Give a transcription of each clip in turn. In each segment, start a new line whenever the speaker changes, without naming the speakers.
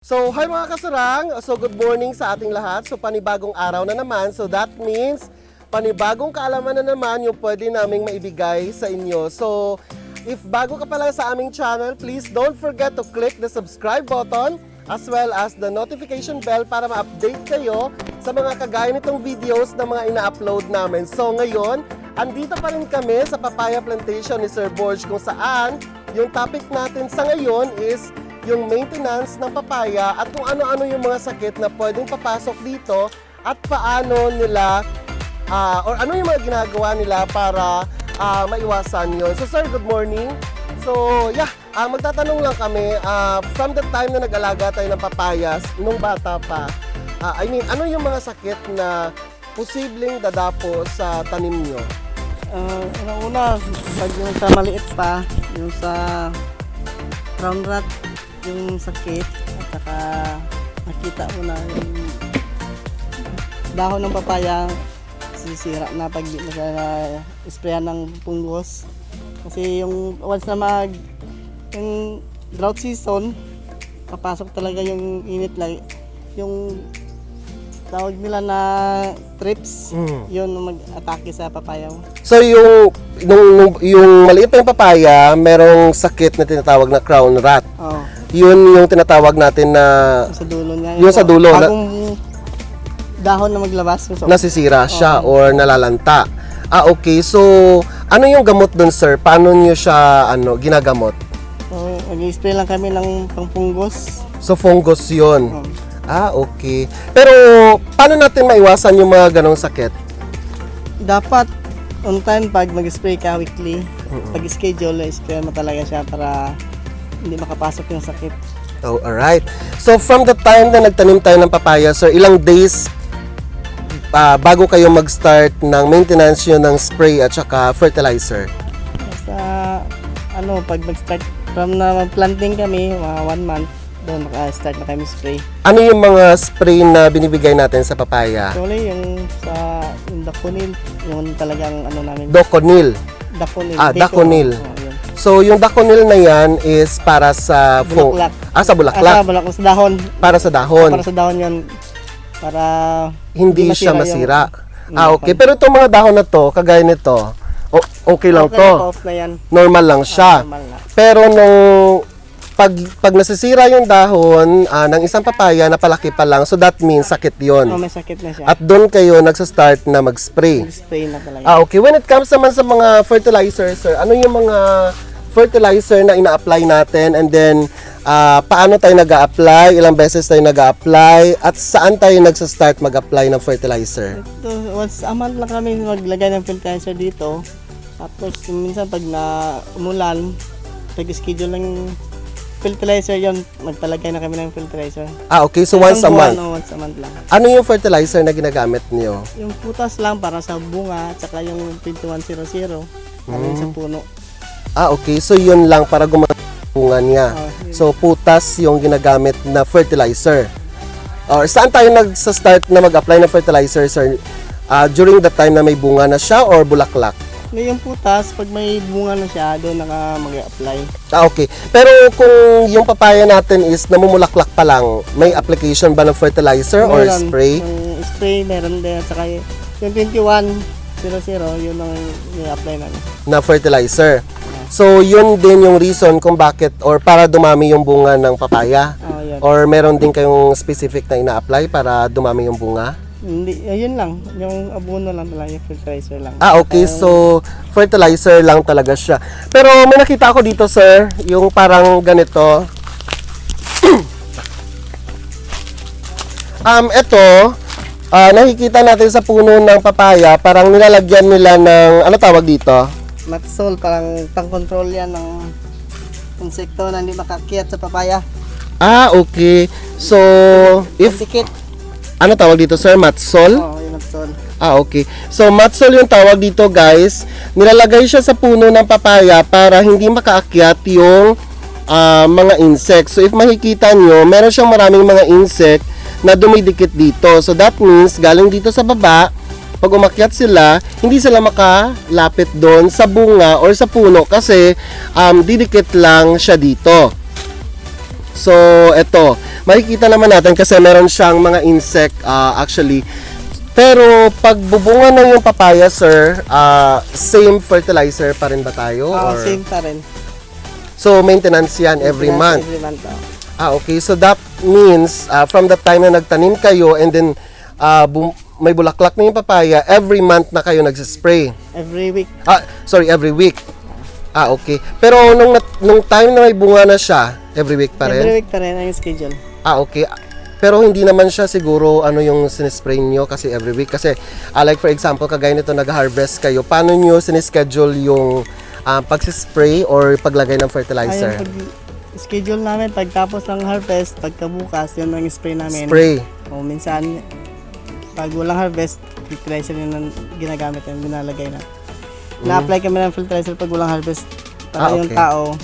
So, hi mga kasarang! So, good morning sa ating lahat. So, panibagong araw na naman. So, that means panibagong kaalaman na naman yung pwede naming maibigay sa inyo. So, if bago ka pa lang sa aming channel, please don't forget to click the subscribe button as well as the notification bell para ma-update kayo sa mga kagaya nitong videos na mga ina-upload namin. So, ngayon, andito pa rin kami sa Papaya Plantation ni Sir Borge kung saan yung topic natin sa ngayon is yung maintenance ng papaya at kung ano-ano yung mga sakit na pwedeng papasok dito at paano nila or ano yung mga ginagawa nila para maiwasan yun. So sir, good morning. So yeah, magtatanong lang kami from the time na nag-alaga tayo ng papayas nung bata pa, ano yung mga sakit na posibleng dadapo sa tanim nyo?
Una, pag yung sa maliit pa, yung sa brown rot, yung sakit, at saka nakita mo na yung dahon ng papaya sisira na pag di mo siya sprayan ng punggos. Kasi yung once na yung drought season, papasok talaga yung init lang. Yung tawag nila na trips, yun mag-atake sa papaya.
So yung maliit na yung papaya, merong sakit na tinatawag na crown rot.
Oh.
Yun yung tinatawag natin na
Sa dulo niya.
yung sa dulo na
Dahon na maglabas.
nasisira siya or nalalanta. Okay. So, ano yung gamot dun, sir? Paano nyo siya ginagamot?
So, mag-spray lang kami ng pangpunggos.
So, fungus yun. Okay. Pero, paano natin maiwasan yung mga ganong sakit?
Dapat on time pag mag-spray ka weekly. Pag schedule, spray mo talaga siya para hindi makapasok yung sakit.
Oh, alright. So, from the time na nagtanim tayo ng papaya, sir, ilang days bago kayo mag-start ng maintenance yun ng spray at saka fertilizer?
Sa pag mag-start from na planting kami, 1 month, doon start na kami spray.
Ano yung mga spray na binibigay natin sa papaya?
Actually, yung daconil, yung talagang namin.
Doconil.
Daconil.
Daconil.
Yun.
So, yung daconil na yan is para sa
Bulaklak.
Sa bulaklak.
Sa bulaklak, sa dahon.
Para sa dahon.
Para sa dahon yan. Para
Hindi siya masira. Okay.
dahon.
Pero itong mga dahon na to, kagaya nito, okay lang to.
Off na yan.
Normal lang siya.
Normal na.
Pero nung pag nasisira yung dahon ng isang papaya, napalaki pa lang. So that means sakit yon.
May sakit na siya.
At doon kayo nagsa-start na mag-spray.
Mag-spray na talaga.
Okay. When it comes naman sa mga fertilizer, sir, ano yung mga fertilizer na ina-apply natin, and then paano tayo nag-a-apply, ilang beses tayo nag-a-apply, at saan tayo nagsa-start mag-apply ng fertilizer?
Ito, once a month lang kami maglagay ng fertilizer dito. Tapos minsan pag umulan, pag-schedule ng fertilizer yon, magtalagay na kami ng fertilizer.
Okay. So once a month.
Once a month lang.
Ano yung fertilizer na ginagamit niyo?
Yung putas lang para sa bunga, at saka yung 2100 para sa puno.
Okay. So yun lang para gumawa niya. So putas yung ginagamit na fertilizer. Or saan tayo nagsa-start na mag-apply ng fertilizer, sir? During the time na may bunga na siya or bulaklak?
Yung putas, pag may bunga na siya, doon mag-apply.
Okay. Pero kung yung papaya natin is namumulaklak pa lang, may application ba ng fertilizer or spray?
Yung spray, meron din. At saka yung 2100, yun ang i-apply namin.
Na fertilizer. So, yun din yung reason kung bakit or para dumami yung bunga ng papaya?
Yun.
Or meron din kayong specific na ina-apply para dumami yung bunga?
Hindi, yun lang. Yung abono lang talaga, yung fertilizer lang.
Okay. So, fertilizer lang talaga siya. Pero may nakita ako dito, sir, yung parang ganito. Ito, nakikita natin sa puno ng papaya, parang nilalagyan nila ng, ano tawag dito?
Matsol, parang pang-control yan ng insekto na hindi makakiyat sa papaya.
Okay. So,
Dikit.
ano tawag dito, sir? Matsol?
Oo, yung matsol.
Okay. So, matsol yung tawag dito, guys. Nilalagay siya sa puno ng papaya para hindi makaakyat yung mga insect. So, if makikita nyo, meron siyang maraming mga insect na dumidikit dito. So, that means, galing dito sa baba, pag umakyat sila, hindi sila makalapit doon sa bunga or sa puno kasi didikit lang siya dito. So, eto. Makikita naman natin kasi meron siyang mga insect actually. Pero pag bubunga na yung papaya, sir, same fertilizer pa rin ba tayo?
Oo,
or?
same pa rin.
So, maintenance yan every month?
Every month, oh.
Okay. So, that means from the time na nagtanim kayo and then may bulaklak na yung papaya, every month na kayo nagsispray?
Every week.
Every week. Okay. Pero nung time na may bunga na siya, every week pa rin?
Every week pa rin ang schedule.
Okay. Pero hindi naman siya siguro yung sinispray nyo kasi every week. Kasi like for example, kagaya nito nag-harvest kayo, paano nyo sinischedule yung pagsispray or paglagay ng fertilizer?
Schedule namin pagtapos ng harvest, pagkabukas, yun ang spray namin.
Spray.
O minsan, pag walang harvest, fertilizer yun ang ginagamit yung binalagay na. Na-apply kami ng fertilizer pag walang harvest para yung tao,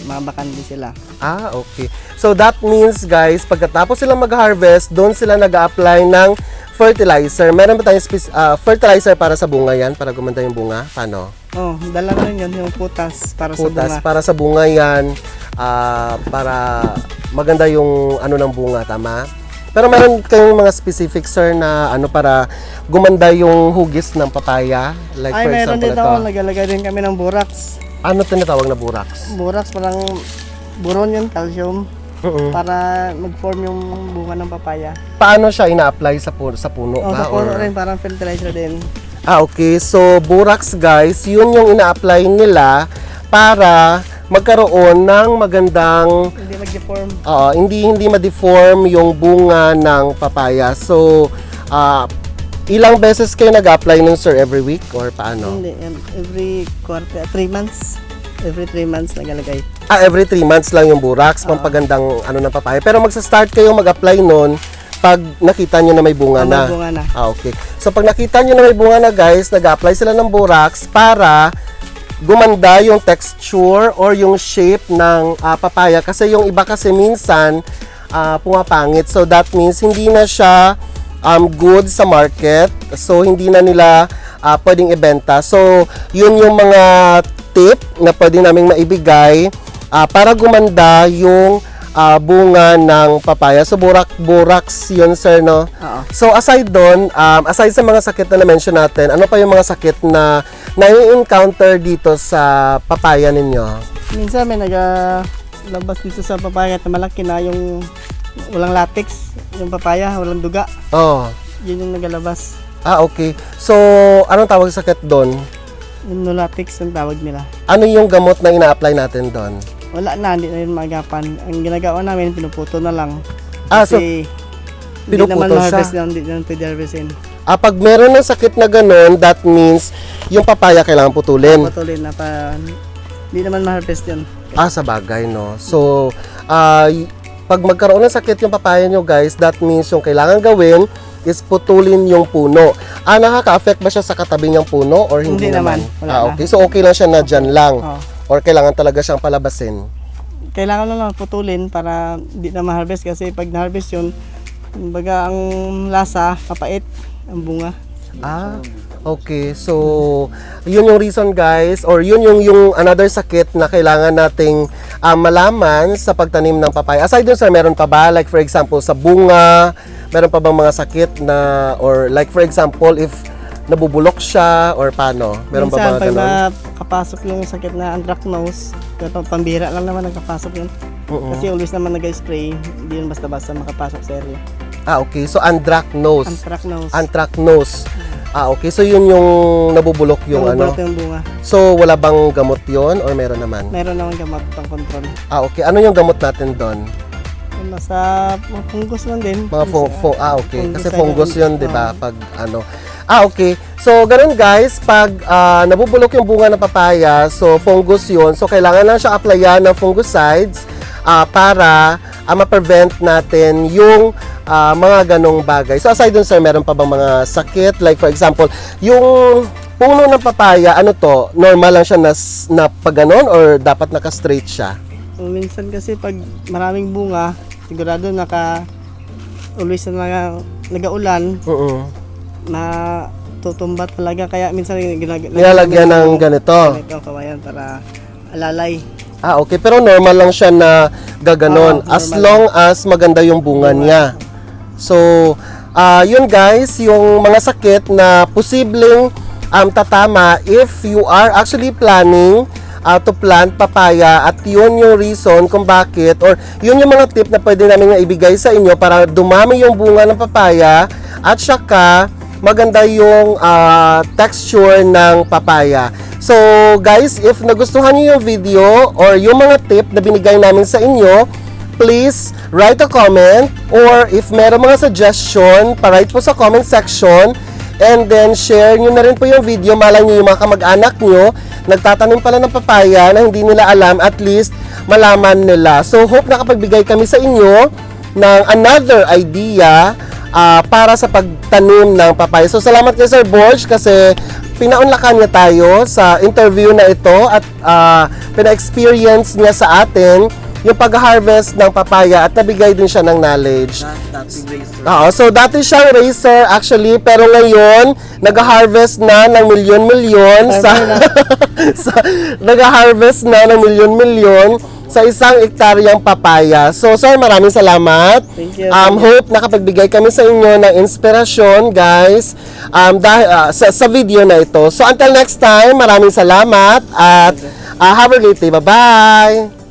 mabakandi sila.
Okay. So that means guys, pagkatapos sila mag-harvest, doon sila nag-apply ng fertilizer. Meron ba tayong fertilizer para sa bunga yan? Para gumanda yung bunga? Paano?
Dala na rin yun, yung putas para sa bunga.
Putas para sa bunga yan. Para maganda yung ng bunga, tama? Pero meron kayong mga specific, sir, na para gumanda yung hugis ng papaya? Like for
meron
example,
din ako. Nagalagay din kami ng borax.
Ano tinatawag na borax?
Borax, parang boron yun, calcium. Para mag-form yung bunga ng papaya.
Paano siya ina-apply sa puno
Sa
ba?
puno rin, parang fertilizer din.
Okay. So, borax, guys, yun yung ina-apply nila para magkaroon ng magandang
Hindi mag-deform.
hindi ma-deform yung bunga ng papaya. So, ilang beses kayo nag-apply nun, sir? Every week or paano?
Hindi, every quarter, 3 months. Every 3 months nagalagay.
Every 3 months lang yung borax, pampagandang ng papaya. Pero magsa-start kayo mag-apply nun pag nakita nyo na may bunga na.
May bunga na.
Okay. So, pag nakita nyo na may bunga na, guys, nag-apply sila ng borax para gumanda yung texture or yung shape ng papaya. Kasi yung iba kasi minsan pumapangit. So, that means hindi na siya good sa market. So, hindi na nila pwedeng ibenta. So, yun yung mga tip na pwede naming maibigay para gumanda yung bunga ng papaya. So, borax yun, sir, no?
Oo.
So, aside doon, aside sa mga sakit na na-mention natin, ano pa yung mga sakit na na-encounter dito sa papaya ninyo?
Minsan may nagalabas dito sa papaya at malaki na yung walang latex, yung papaya, walang duga. Yun yung nagalabas.
Okay. So, anong tawag sa sakit doon?
Yung no latex ang tawag nila.
Ano yung gamot na ina-apply natin doon?
Wala na, hindi na yun maagapan. Ang ginagawa namin, pinuputo na lang.
So,
Kasi hindi
pinuputo
naman ma-harvest
siya?
hindi naman pwede harvestin.
Pag meron ng sakit na ganun, that means yung papaya kailangan putulin.
Putulin na hindi naman ma-harvest yun.
Sa bagay, no? So, pag magkaroon ng sakit yung papaya nyo, guys, that means yung kailangan gawin is putulin yung puno. Nakaka-affect ba siya sa katabi niyang puno or hindi naman?
Wala
Okay. So, okay lang siya na dyan lang?
Oo.
Or kailangan talaga siyang palabasin?
Kailangan lang putulin para hindi na ma-harvest kasi pag na-harvest yun, baga ang lasa, papait, ang bunga.
Okay. So, yun yung reason, guys, or yun yung another sakit na kailangan nating malaman sa pagtanim ng papaya. Aside dun, sir, meron pa ba? Like for example, sa bunga, meron pa bang mga sakit na, or like for example, if nabubulok siya or paano? Meron pa ba
Minsan, pag
ganun?
nakapasok yung sakit na anthracnose, pero pambira lang naman nagkapasok yun. Kasi always naman nag-spray, hindi yun basta-basta makapasok sa area.
Okay. So, anthracnose.
Anthracnose.
Anthracnose. Okay. So, yun yung nabubulok yung
Nabubulok yung bunga.
So, wala bang gamot yon or meron naman?
Meron naman gamot pang control.
Okay. Ano yung gamot natin doon?
Nasa mga fungus lang din.
Mga okay.
fungus
Kasi
na
fungus
yun.
yun, di ba? Pag okay. So, ganun guys, pag nabubulok yung bunga ng papaya, so fungus yun. So, kailangan lang siya applyan ng fungicides para ma-prevent natin yung mga ganong bagay. So, aside dun, sir, meron pa bang mga sakit? Like, for example, yung puno ng papaya, normal lang siya na pag ganon or dapat naka-straight siya?
So, minsan kasi pag maraming bunga, sigurado always na nag-aulan, na tutumba talaga. Kaya minsan
nilalagyan ng ganito.
Kawayan para alalay.
Okay. Pero normal lang siya na gaganon. As
normal.
long as maganda yung bunga niya. So, yun guys, yung mga sakit na posibleng tatama if you are actually planning to plant papaya, at yun yung reason kung bakit, or yun yung mga tip na pwede namin ibigay sa inyo para dumami yung bunga ng papaya at saka maganda yung texture ng papaya. So guys, if nagustuhan niyo yung video or yung mga tip na binigay namin sa inyo, please write a comment, or if meron mga suggestion, pa-write po sa comment section. And then, share nyo na rin po yung video. Malay nyo yung mga kamag-anak nyo, nagtatanim pala ng papaya na hindi nila alam, at least malaman nila. So, hope nakapagbigay kami sa inyo ng another idea para sa pagtanim ng papaya. So, salamat kay Sir Borge kasi pinaunlakan niya tayo sa interview na ito at pina-experience niya sa atin yung pag-harvest ng papaya at nabigay din siya ng knowledge. So dati siyang racer actually, pero ngayon nag-harvest na ng milyon-milyon nag-harvest na ng milyon-milyon sa isang ektaryang papaya. So sir, maraming salamat.
Thank you.
Hope nakapagbigay kami sa inyo ng inspirasyon guys sa video na ito. So until next time, maraming salamat at have a great day. Bye-bye!